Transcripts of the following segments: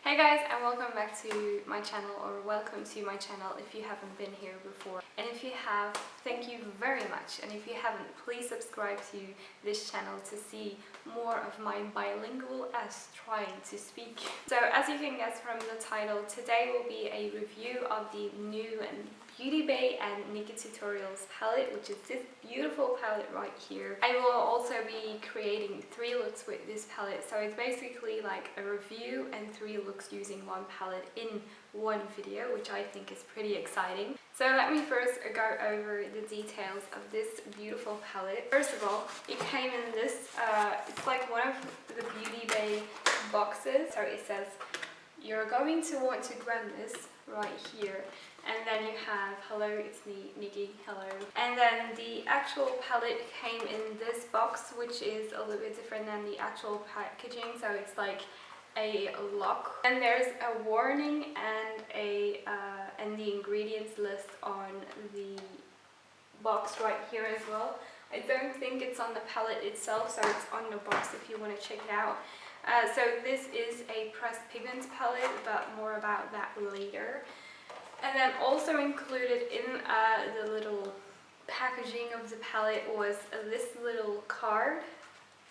Hey guys, and welcome back to my channel, or welcome to my channel if you haven't been here before. And if you have, thank you very much. And if you haven't, please subscribe to this channel to see more of my bilingual as trying to speak. So as you can guess from the title, today will be a review of the new Beauty Bay and Nikkie Tutorials palette, which is this beautiful palette right here. I will also be creating 3 looks with this palette, so it's basically like a review and 3 looks using one palette in one video, which I think is pretty exciting. So let me first go over the details of this beautiful palette. First of all, it came in this, it's like one of the Beauty Bay boxes. So it says, you're going to want to grab this right here. And then you have, hello, it's me, Nikki, hello. And then the actual palette came in this box, which is a little bit different than the actual packaging. So it's like a lock. And there's a warning and the ingredients list on the box right here as well. I don't think it's on the palette itself, so it's on the box if you want to check it out. So this is a pressed pigment palette, but more about that later. And then also included in the little packaging of the palette was this little card,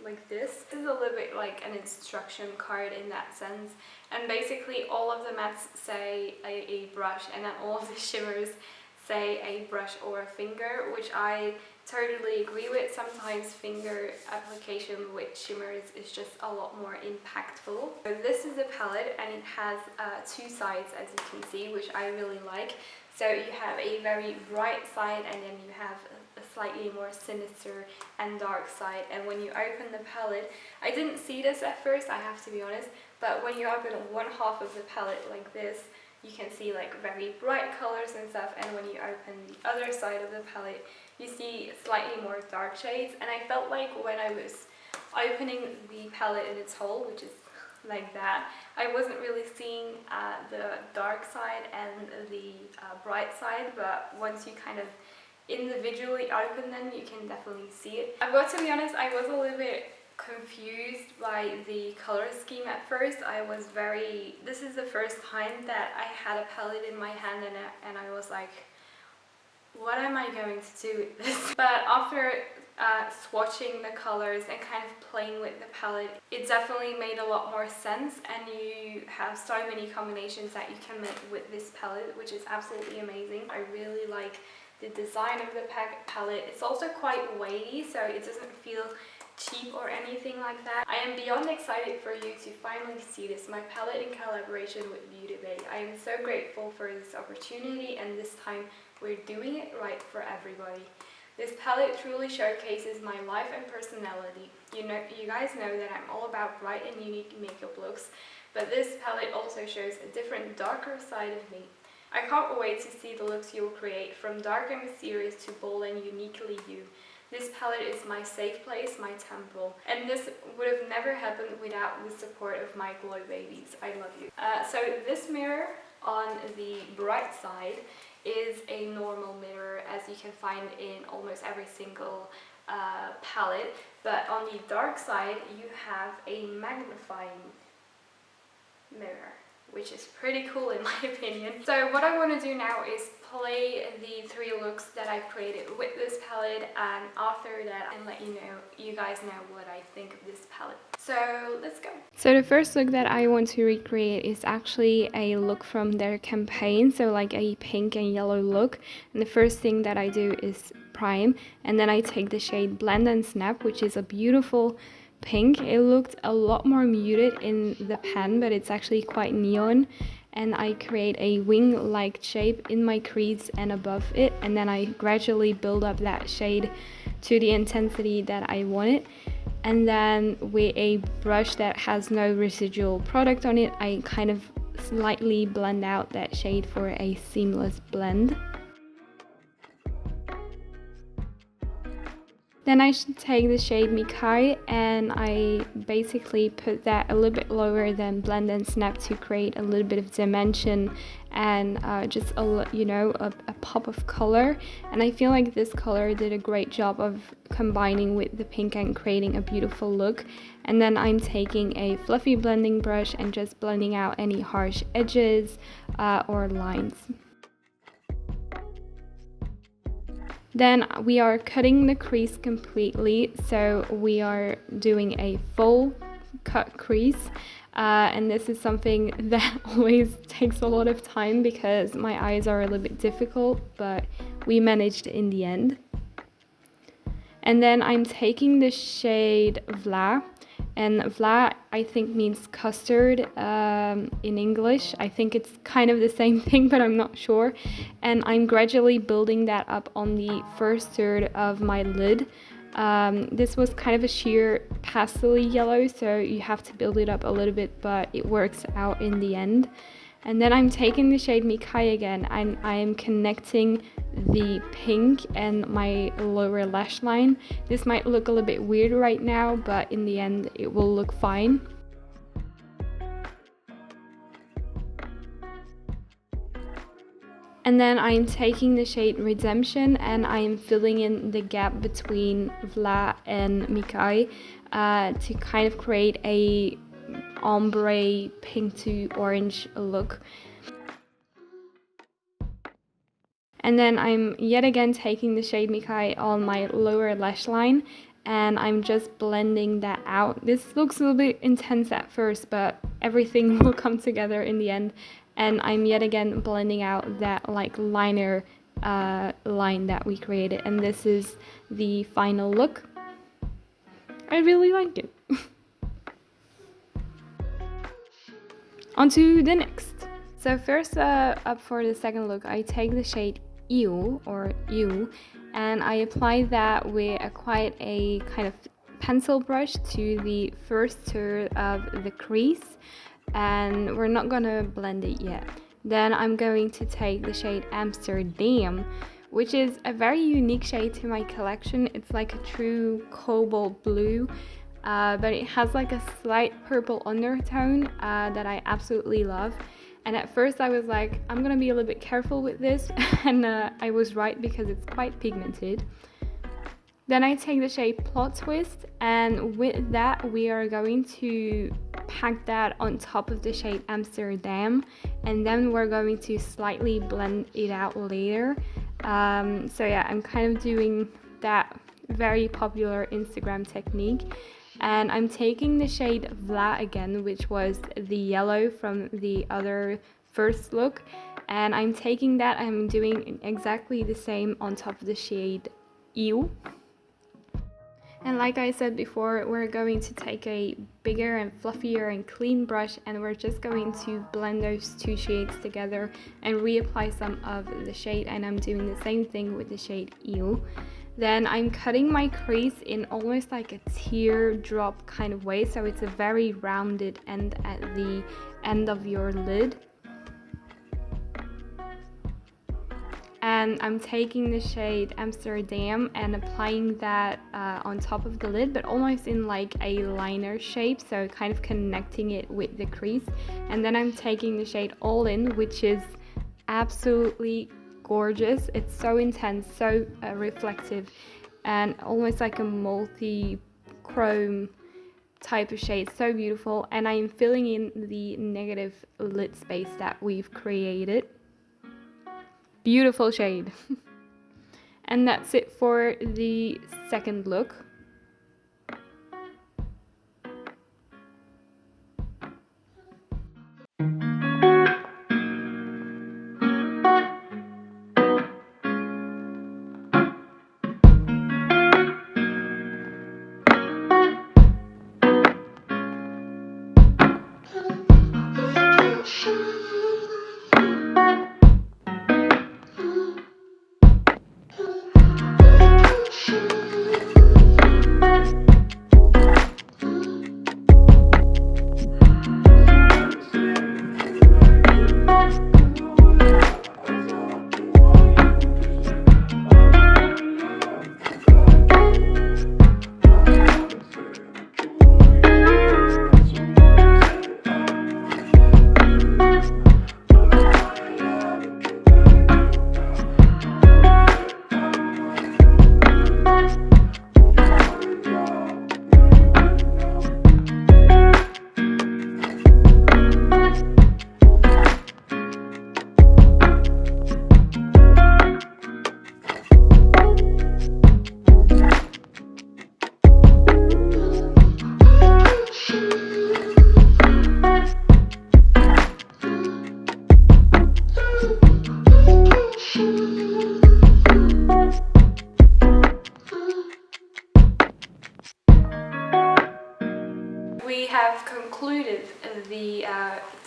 like this. This is a little bit like an instruction card in that sense. And basically all of the mattes say a brush, and then all of the shimmers say a brush or a finger, which I totally agree with. Sometimes finger application with shimmers is just a lot more impactful. So this is a palette and it has 2 sides, as you can see, which I really like. So you have a very bright side and then you have a slightly more sinister and dark side. And when you open the palette, I didn't see this at first, I have to be honest, but when you open one half of the palette like this, you can see like very bright colors and stuff, and when you open the other side of the palette, you see slightly more dark shades. And I felt like when I was opening the palette in its whole, which is like that, I wasn't really seeing the dark side and the bright side, but once you kind of individually open them, you can definitely see it. I've got to be honest, I was a little bit confused by the color scheme at first. This is the first time that I had a palette in my hand and I was like, what am I going to do with this? But after swatching the colors and kind of playing with the palette, it definitely made a lot more sense, and you have so many combinations that you can make with this palette, which is absolutely amazing. I really like the design of the palette. It's also quite weighty, so it doesn't feel cheap or anything like that. I am beyond excited for you to finally see this, my palette in collaboration with Beauty Bay. I am so grateful for this opportunity, and this time we're doing it right for everybody. This palette truly showcases my life and personality. You guys know that I'm all about bright and unique makeup looks, but this palette also shows a different, darker side of me. I can't wait to see the looks you'll create, from dark and mysterious to bold and uniquely you. This palette is my safe place, my temple, and this would have never happened without the support of my glow babies. I love you. So this mirror on the bright side is a normal mirror, as you can find in almost every single palette, but on the dark side you have a magnifying mirror, which is pretty cool in my opinion. So what I want to do now is play the 3 looks that I created with this palette, and after that and let you guys know what I think of this palette. So let's go. So the first look that I want to recreate is actually a look from their campaign, so like a pink and yellow look. And the first thing that I do is prime, and then I take the shade Blend and Snap, which is a beautiful pink. It looked a lot more muted in the pen, but it's actually quite neon, and I create a wing-like shape in my crease and above it, and then I gradually build up that shade to the intensity that I want it. And then with a brush that has no residual product on it, I kind of slightly blend out that shade for a seamless blend. Then I should take the shade Mikai and I basically put that a little bit lower than Blend and Snap to create a little bit of dimension and just a pop of color. And I feel like this color did a great job of combining with the pink and creating a beautiful look. And then I'm taking a fluffy blending brush and just blending out any harsh edges or lines. Then we are cutting the crease completely, so we are doing a full cut crease, and this is something that always takes a lot of time because my eyes are a little bit difficult, but we managed in the end. And then I'm taking the shade Vla, and Vla I think means custard in English. I think it's kind of the same thing, but I'm not sure. And I'm gradually building that up on the first third of my lid. This was kind of a sheer pastel yellow, so you have to build it up a little bit, but it works out in the end. And then I'm taking the shade Mikai again and I am connecting the pink and my lower lash line. This might look a little bit weird right now, but in the end it will look fine. And then I'm taking the shade Redemption and I'm filling in the gap between Vla and Mikai to kind of create a ombre pink to orange look. And then I'm yet again taking the shade Mikai on my lower lash line and I'm just blending that out. This looks a little bit intense at first, but everything will come together in the end. And I'm yet again blending out that like liner line that we created, and this is the final look. I really like it. On to the next. So first up for the second look, I take the shade You and I apply that with quite a kind of pencil brush to the first third of the crease, and we're not gonna blend it yet. Then I'm going to take the shade Amsterdam, which is a very unique shade to my collection. It's like a true cobalt blue, but it has like a slight purple undertone that I absolutely love. And at first I was like, I'm gonna be a little bit careful with this, and I was right because it's quite pigmented. Then I take the shade Plot Twist, and with that we are going to pack that on top of the shade Amsterdam, and then we're going to slightly blend it out later. So yeah, I'm kind of doing that very popular Instagram technique. And I'm taking the shade Vla again, which was the yellow from the other first look, and I'm taking that, I'm doing exactly the same on top of the shade You. And like I said before, we're going to take a bigger and fluffier and clean brush, and we're just going to blend those two shades together and reapply some of the shade, and I'm doing the same thing with the shade You. Then I'm cutting my crease in almost like a teardrop kind of way, so it's a very rounded end at the end of your lid. And I'm taking the shade Amsterdam and applying that on top of the lid, but almost in like a liner shape, so kind of connecting it with the crease. And then I'm taking the shade All In, which is absolutely gorgeous. It's so intense, so reflective, and almost like a multi-chrome type of shade. So beautiful. And I'm filling in the negative lid space that we've created. Beautiful shade. And that's it for the second look.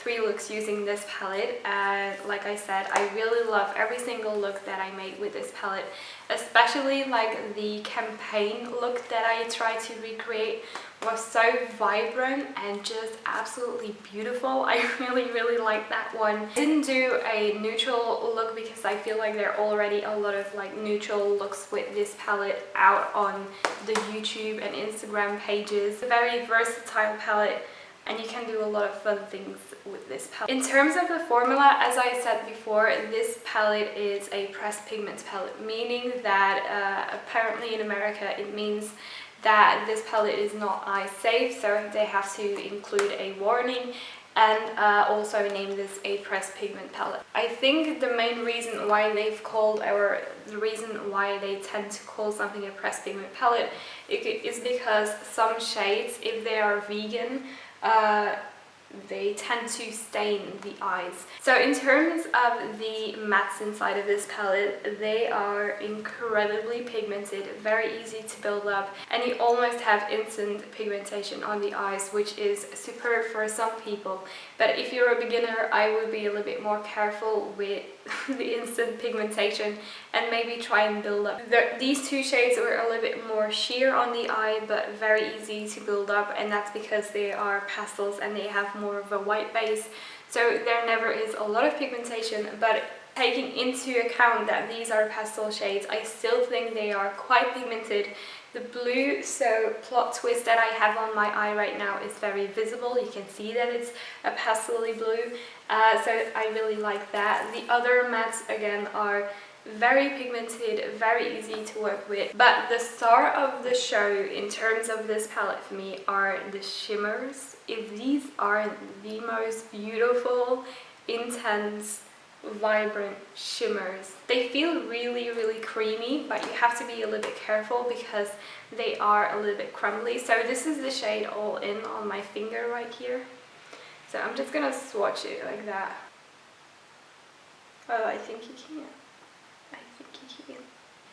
3 looks using this palette, and like I said, I really love every single look that I made with this palette, especially like the campaign look that I tried to recreate was so vibrant and just absolutely beautiful. I really like that one. I didn't do a neutral look because I feel like there are already a lot of like neutral looks with this palette out on the YouTube and Instagram pages. It's a very versatile palette and you can do a lot of fun things with this palette. In terms of the formula, as I said before, this palette is a pressed pigment palette, meaning that apparently in America it means that this palette is not eye safe, so they have to include a warning and also name this a pressed pigment palette. I think the main reason why they've called, or the reason why they tend to call something a pressed pigment palette is because some shades, if they are vegan, they tend to stain the eyes. So in terms of the mattes inside of this palette, they are incredibly pigmented, very easy to build up, and you almost have instant pigmentation on the eyes, which is superb for some people. But if you're a beginner, I would be a little bit more careful with the instant pigmentation and maybe try and build up. These 2 shades were a little bit more sheer on the eye, but very easy to build up, and that's because they are pastels and they have more of a white base, so there never is a lot of pigmentation. But taking into account that these are pastel shades, I still think they are quite pigmented. The blue, so plot twist that I have on my eye right now is very visible. You can see that it's a pastel-y blue, so I really like that. The other mattes again are very pigmented, very easy to work with. But the star of the show in terms of this palette for me are the shimmers. If these are the most beautiful, intense, vibrant shimmers. They feel really creamy, but you have to be a little bit careful because they are a little bit crumbly. So this is the shade All In on my finger right here. So I'm just gonna swatch it like that. Oh, I think you can.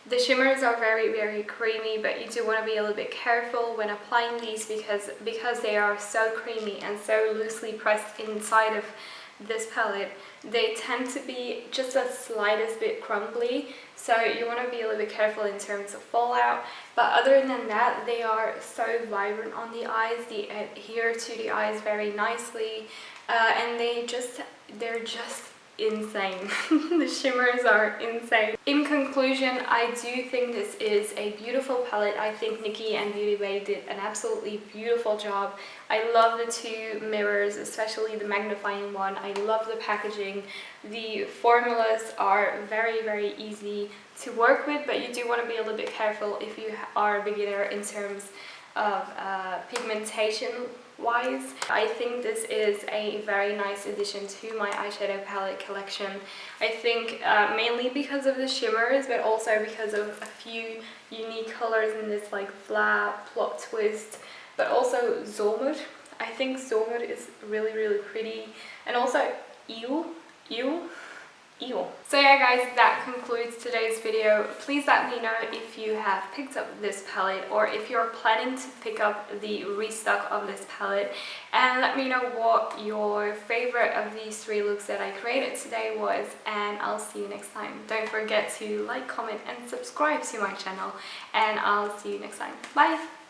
The shimmers are very creamy, but you do want to be a little bit careful when applying these because they are so creamy and so loosely pressed inside of this palette. They tend to be just the slightest bit crumbly, so you want to be a little bit careful in terms of fallout. But other than that, they are so vibrant on the eyes. They adhere to the eyes very nicely, and they're just insane. The shimmers are insane. In conclusion, I do think this is a beautiful palette. I think Nikkie and Beauty Bay did an absolutely beautiful job. I love the 2 mirrors, especially the magnifying one. I love the packaging. The formulas are very easy to work with, but you do want to be a little bit careful if you are a beginner in terms of pigmentation wise. I think this is a very nice addition to my eyeshadow palette collection. I think mainly because of the shimmers, but also because of a few unique colors in this, like flat, plot twist, but also Zolmut. I think Zolmut is really pretty, and also Eel. So yeah guys, that concludes today's video. Please let me know if you have picked up this palette or if you're planning to pick up the restock of this palette, and let me know what your favorite of these 3 looks that I created today was, and I'll see you next time. Don't forget to like, comment and subscribe to my channel, and I'll see you next time. Bye!